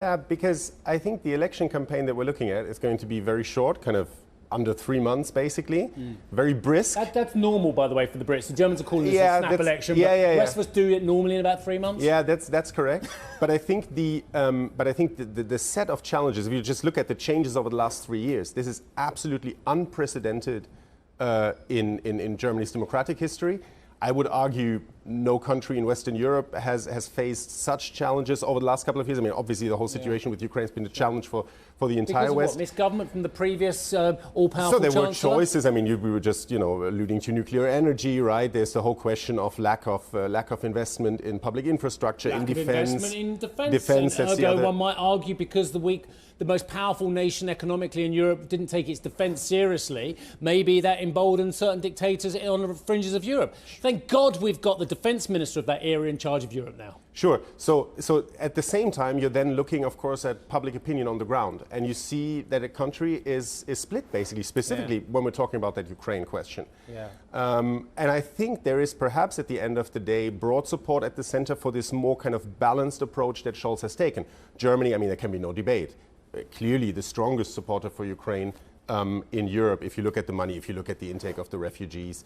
Yeah, because I think the election campaign that we're looking at is going to be very short, kind of under 3 months, basically. Very brisk. That's normal, by the way, for the Brits. The Germans are calling this a snap election, but the rest of us do it normally in about 3 months. Yeah, that's correct. But I think the set of challenges, if you just look at the changes over the last 3 years, this is absolutely unprecedented in Germany's democratic history. I would argue no country in Western Europe has faced such challenges over the last couple of years. I mean, obviously the whole situation with Ukraine has been a challenge for the entire West. Because of what, misgovernment from the previous all-powerful So there chancellor? were choices. I mean, we were just, alluding to nuclear energy, right? There's the whole question of lack of investment in public infrastructure, in defense. Investment in defense. That's the other. One might argue because the most powerful nation economically in Europe didn't take its defence seriously, maybe that emboldened certain dictators on the fringes of Europe. Thank God we've got the defence minister of that area in charge of Europe now. Sure. So at the same time, you're then looking, of course, at public opinion on the ground. And you see that a country is split, basically, specifically when we're talking about that Ukraine question. Yeah. And I think there is perhaps at the end of the day broad support at the center for this more kind of balanced approach that Scholz has taken. Germany, I mean, there can be no debate. Clearly the strongest supporter for Ukraine in Europe, if you look at the money, if you look at the intake of the refugees.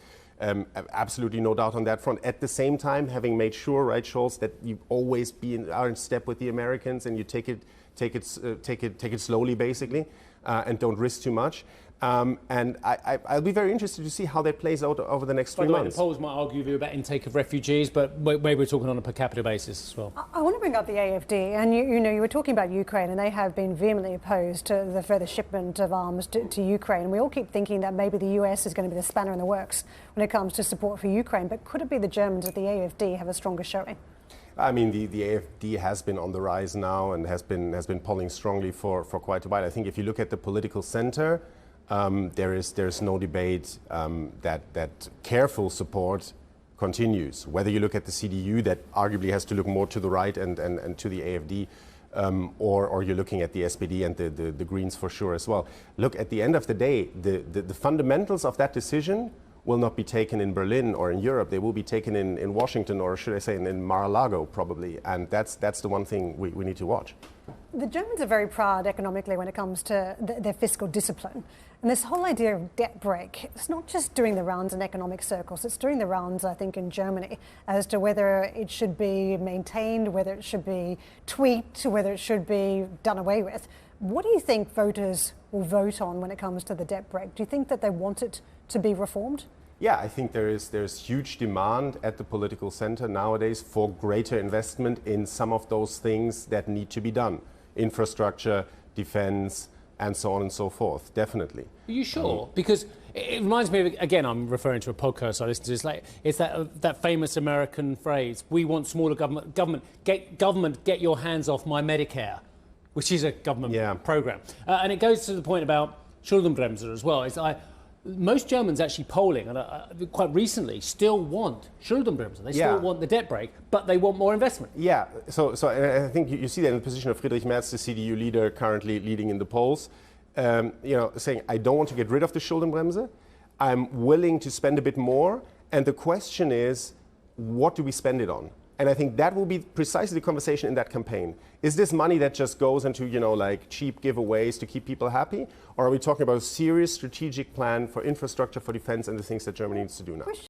Absolutely no doubt on that front. At the same time, having made sure, right, Scholz, that you always are in step with the Americans and you take it slowly, basically, and don't risk too much. And I'll be very interested to see how that plays out over the next 3 months. The polls might argue with you about intake of refugees, but maybe we're talking on a per capita basis as well. I want to bring up the AFD, and you were talking about Ukraine, and they have been vehemently opposed to the further shipment of arms to Ukraine. And we all keep thinking that maybe the US is going to be the spanner in the works when it comes to support for Ukraine. But could it be the Germans that the AFD have a stronger showing? I mean, the AfD has been on the rise now and has been polling strongly for quite a while. I think if you look at the political center, there's no debate that careful support continues. Whether you look at the CDU, that arguably has to look more to the right and to the AfD, or you're looking at the SPD and the Greens for sure as well. Look, at the end of the day, the fundamentals of that decision will not be taken in Berlin or in Europe. They will be taken in Washington, or should I say in Mar-a-Lago probably. And that's the one thing we need to watch. The Germans are very proud economically when it comes to their fiscal discipline. And this whole idea of debt brake, it's not just doing the rounds in economic circles, it's doing the rounds, I think, in Germany as to whether it should be maintained, whether it should be tweaked, whether it should be done away with. What do you think voters will vote on when it comes to the debt brake? Do you think that they want it to be reformed? Yeah, I think there's huge demand at the political center nowadays for greater investment in some of those things that need to be done. Infrastructure, defense, and so on and so forth, definitely. Are you sure? Because it reminds me of, again, I'm referring to a podcast I listened to, it's that famous American phrase, we want smaller government, get your hands off my Medicare, which is a government program. And it goes to the point about Schuldenbremse as well. Most Germans actually polling, and quite recently, still want Schuldenbremse. They still want the debt brake, but they want more investment. Yeah, so I think you see that in the position of Friedrich Merz, the CDU leader currently leading in the polls, saying, I don't want to get rid of the Schuldenbremse. I'm willing to spend a bit more. And the question is, what do we spend it on? And I think that will be precisely the conversation in that campaign. Is this money that just goes into, like cheap giveaways to keep people happy? Or are we talking about a serious strategic plan for infrastructure, for defense, and the things that Germany needs to do now?